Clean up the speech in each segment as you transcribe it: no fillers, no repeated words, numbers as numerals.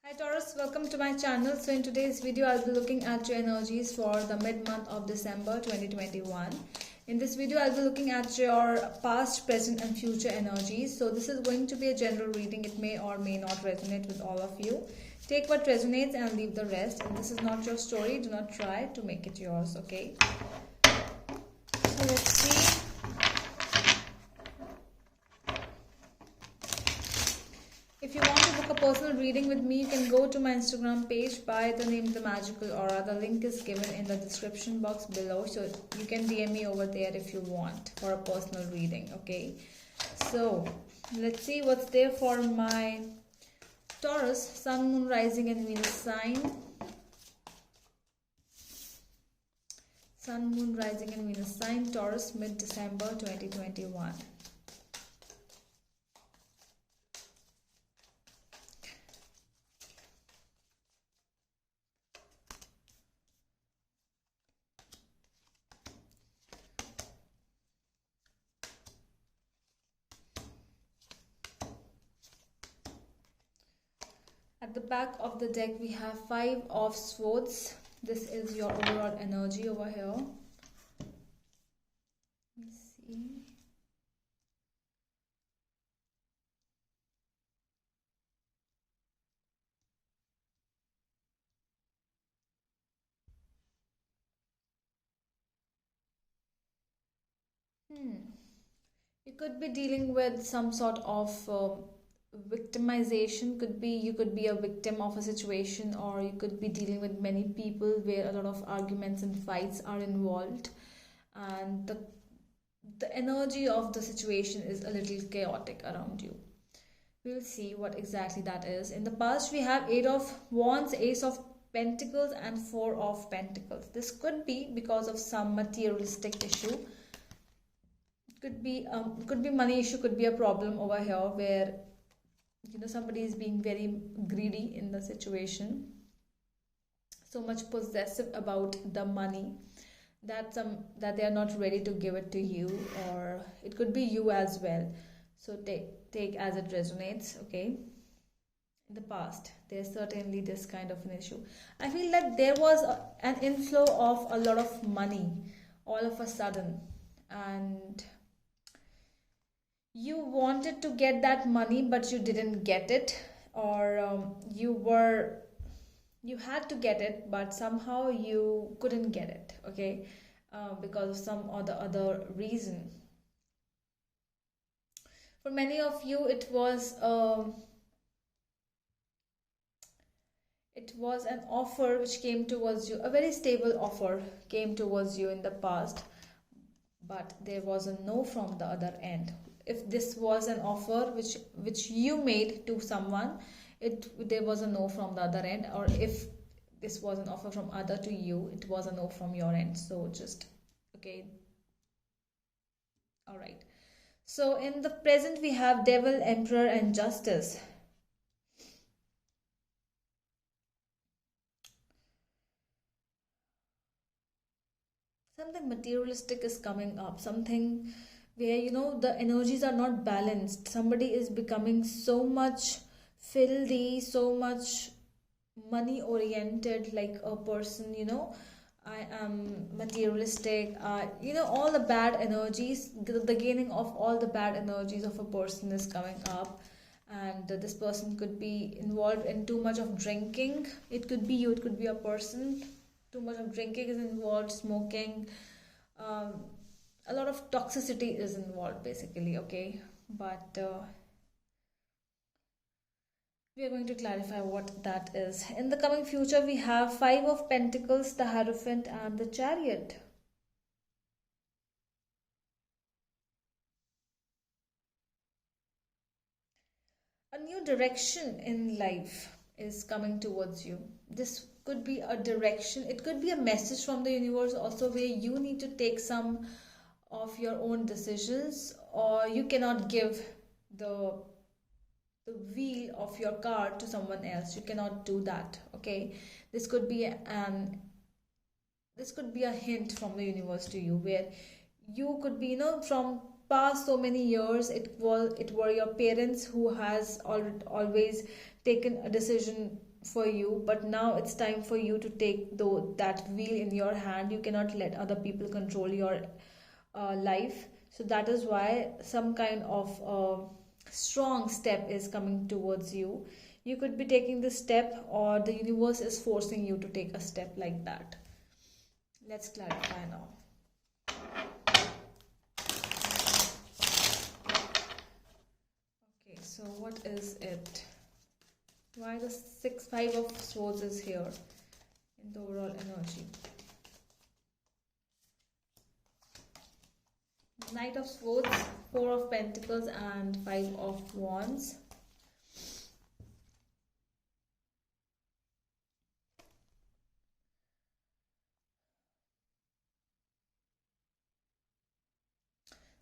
Hi Taurus, welcome to my channel. So in today's video, I'll be looking at your energies for the mid-month of December 2021. In this video, I'll be looking at your past, present and future energies. So this is going to be a general reading. It may or may not resonate with all of you. Take what resonates and leave the rest. If this is not your story, do not try to make it yours, okay? So let's see. If you want to book a personal reading with me, you can go to my Instagram page by the name The Magical Aura. The link is given in the description box below, so you can DM me over there if you want for a personal reading, okay? So, let's see what's there for my Taurus, Sun, Moon, Rising and Venus sign. Sun, Moon, Rising and Venus sign, Taurus, mid-December 2021. At the back of the deck, we have Five of Swords. This is your overall energy over here. Let me see. You could be dealing with some sort of victimization. Could be you could be a victim of a situation, or you could be dealing with many people where a lot of arguments and fights are involved, and the energy of the situation is a little chaotic around you. We'll see what exactly that is. In the past, we have Eight of Wands, Ace of Pentacles and Four of Pentacles. This could be because of some materialistic issue. Could be money issue, could be a problem over here where somebody is being very greedy in the situation, so much possessive about the money that they are not ready to give it to you, or it could be you as well. So take as it resonates, okay? In the past, there's certainly this kind of an issue. I feel that there was an inflow of a lot of money all of a sudden, and you wanted to get that money but you didn't get it, or you had to get it but somehow you couldn't get it, okay? Because of some or the other reason. For many of you, it was an offer which came towards you, a very stable offer came towards you in the past, but there was a no from the other end. If this was an offer which you made to someone, there was a no from the other end, or if this was an offer from other to you, it was a no from your end. So just okay, all right. So in the present, we have Devil, Emperor and Justice. Something materialistic is coming up, something where the energies are not balanced. Somebody is becoming so much filthy, so much money oriented, like a person. I am materialistic. All the bad energies, the gaining of all the bad energies of a person is coming up, and this person could be involved in too much of drinking. It could be you, it could be a person. Too much of drinking is involved, smoking, um, a lot of toxicity is involved basically, okay? But we are going to clarify what that is. In the coming future, we have Five of Pentacles, the Hierophant and the Chariot. A new direction in life is coming towards you. This could be a direction, it could be a message from the universe also, where you need to take some of your own decisions, or you cannot give the wheel of your car to someone else. You cannot do that, okay? This could be a hint from the universe to you, where you could be from past so many years it were your parents who has always taken a decision for you, but now it's time for you to take that wheel in your hand. You cannot let other people control your life. So that is why some kind of strong step is coming towards you. You could be taking this step, or the universe is forcing you to take a step like that. Let's clarify now. Okay, so what is it? Why the five of swords is here in the overall energy? Knight of Swords, Four of Pentacles, and Five of Wands.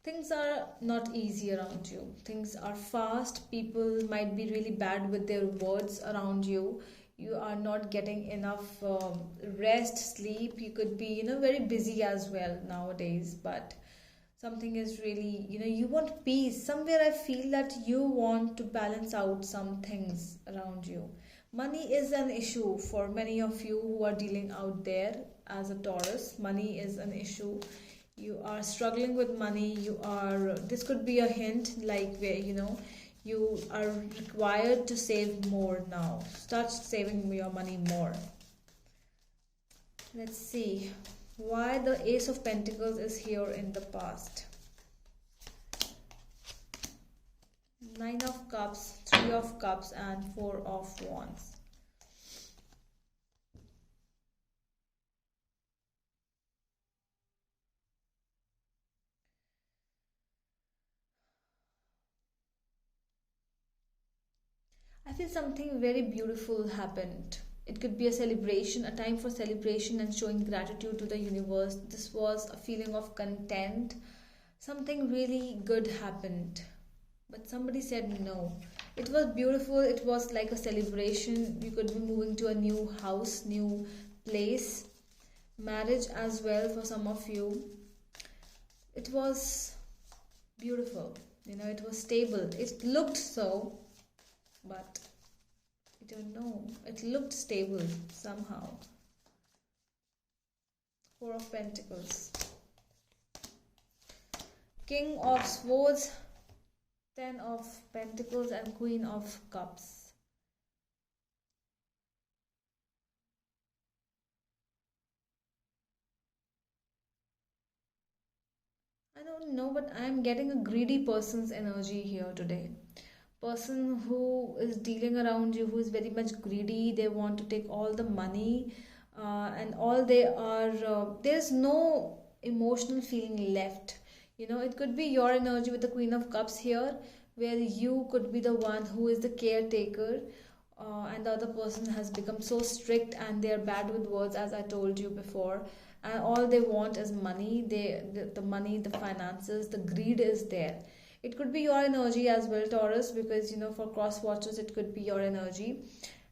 Things are not easy around you. Things are fast. People might be really bad with their words around you. You are not getting enough rest, sleep. You could be, very busy as well nowadays, but something is really, you want peace. Somewhere I feel that you want to balance out some things around you. Money is an issue for many of you who are dealing out there as a Taurus. Money is an issue. You are struggling with money. This could be a hint like where, you are required to save more now. Start saving your money more. Let's see why the Ace of Pentacles is here in the past. Nine of Cups, Three of Cups, and Four of Wands. I feel something very beautiful happened. It could be a celebration, a time for celebration and showing gratitude to the universe. This was a feeling of content. Something really good happened. But somebody said no. It was beautiful. It was like a celebration. You could be moving to a new house, new place. Marriage as well for some of you. It was beautiful. It was stable. It looked so, but I don't know. It looked stable somehow. Four of Pentacles. King of Swords, Ten of Pentacles, and Queen of Cups. I don't know, but I'm getting a greedy person's energy here today. Person who is dealing around you, who is very much greedy. They want to take all the money, and all they are, there's no emotional feeling left. It could be your energy with the Queen of Cups here, where you could be the one who is the caretaker, and the other person has become so strict and they're bad with words, as I told you before, and all they want is money. The money, the finances, the greed is there. It could be your energy as well, Taurus, because for cross watchers it could be your energy,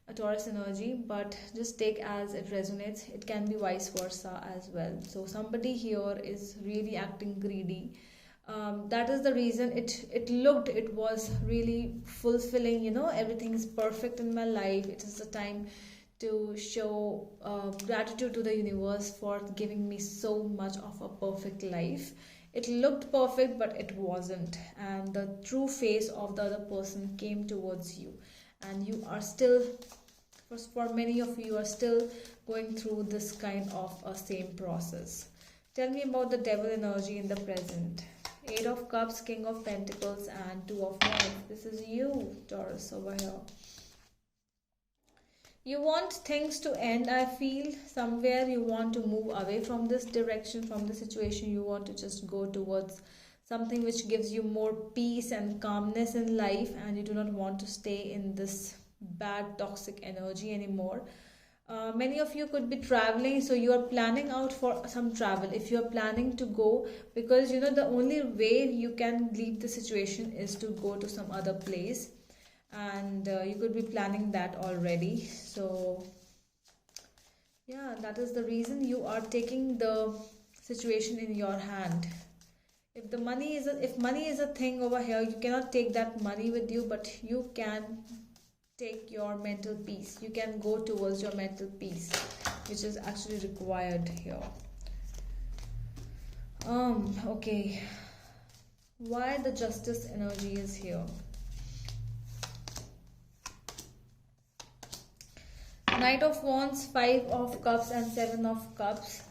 a Taurus energy, but just take as it resonates. It can be vice versa as well. So somebody here is really acting greedy. That is the reason it was really fulfilling. Everything is perfect in my life. It is the time to show gratitude to the universe for giving me so much of a perfect life. It looked perfect, but it wasn't, and the true face of the other person came towards you, and you are still, for many of you are still going through this kind of a same process. Tell me about the devil energy in the present. Eight of Cups, King of Pentacles, and Two of Wands. This is you, Taurus, over here. You want things to end. I feel somewhere you want to move away from this direction, from the situation. You want to just go towards something which gives you more peace and calmness in life, and you do not want to stay in this bad toxic energy anymore. Many of you could be traveling, so you are planning out for some travel. If you are planning to go, because the only way you can leave the situation is to go to some other place, and you could be planning that already. So yeah, that is the reason you are taking the situation in your hand. If money is a thing over here, you cannot take that money with you, but you can take your mental peace. You can go towards your mental peace, which is actually required here. Okay, why the justice energy is here? Knight of Wands, Five of Cups, and Seven of Cups.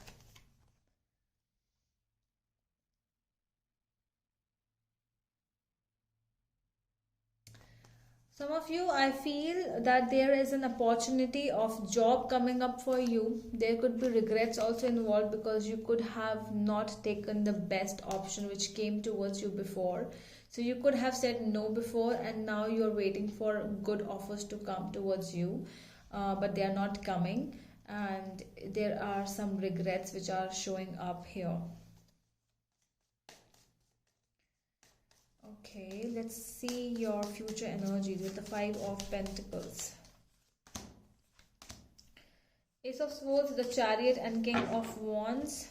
Some of you, I feel that there is an opportunity of job coming up for you. There could be regrets also involved because you could have not taken the best option which came towards you before. So you could have said no before, and now you're waiting for good offers to come towards you, but they are not coming, and there are some regrets which are showing up here. Okay, let's see your future energies with the Five of Pentacles. Ace of Swords, the Chariot, and King of Wands.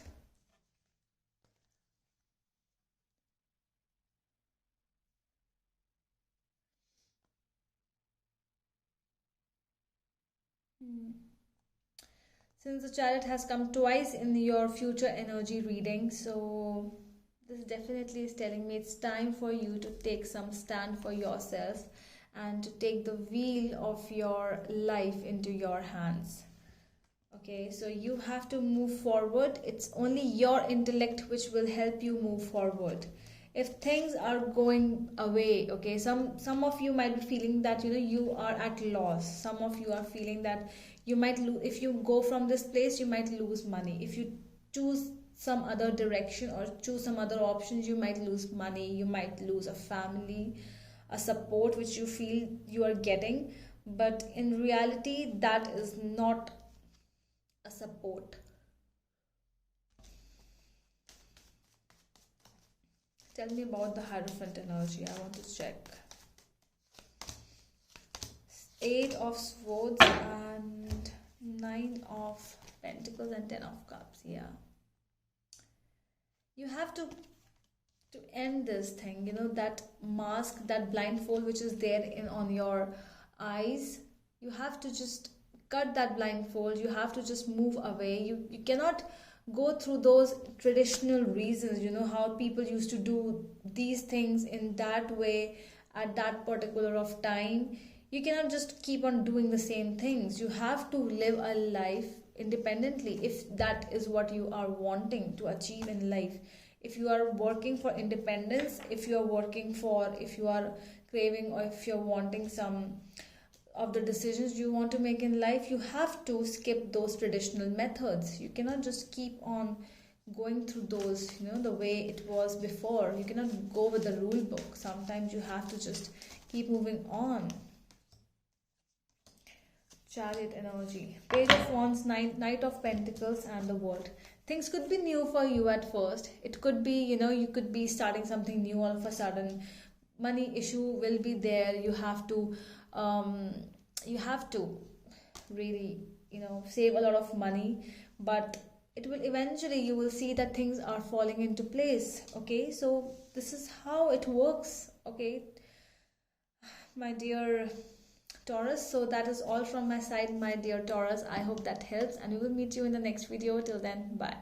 Since the Chariot has come twice in your future energy reading, so this definitely is telling me it's time for you to take some stand for yourself and to take the wheel of your life into your hands. Okay, so you have to move forward. It's only your intellect which will help you move forward. If things are going away, okay, some of you might be feeling that you are at loss. Some of you are feeling that you might lose. If you go from this place, you might lose money. If you choose some other direction or choose some other options, you might lose money, you might lose a family, a support which you feel you are getting, but in reality that is not a support. Tell me about the Hierophant energy. I want to check. Eight of Swords and Nine of Pentacles and Ten of Cups. Yeah, you have to end this thing, that mask, that blindfold which is there in on your eyes. You have to just cut that blindfold. You have to just move away. You cannot go through those traditional reasons, how people used to do these things in that way at that particular of time. You cannot just keep on doing the same things. You have to live a life independently if that is what you are wanting to achieve in life. If you are working for independence, if you are craving, or if you're wanting some of the decisions you want to make in life, you have to skip those traditional methods. You cannot just keep on going through those, the way it was before. You cannot go with the rule book. Sometimes you have to just keep moving on. Chariot energy, Page of Wands, Knight of Pentacles, and the World. Things could be new for you at first. It could be, you could be starting something new all of a sudden. Money issue will be there. You have to really, save a lot of money, but it will eventually, you will see that things are falling into place. Okay, so this is how it works. Okay, my dear Taurus, so that is all from my side, my dear Taurus. I hope that helps, and we will meet you in the next video. Till then, bye.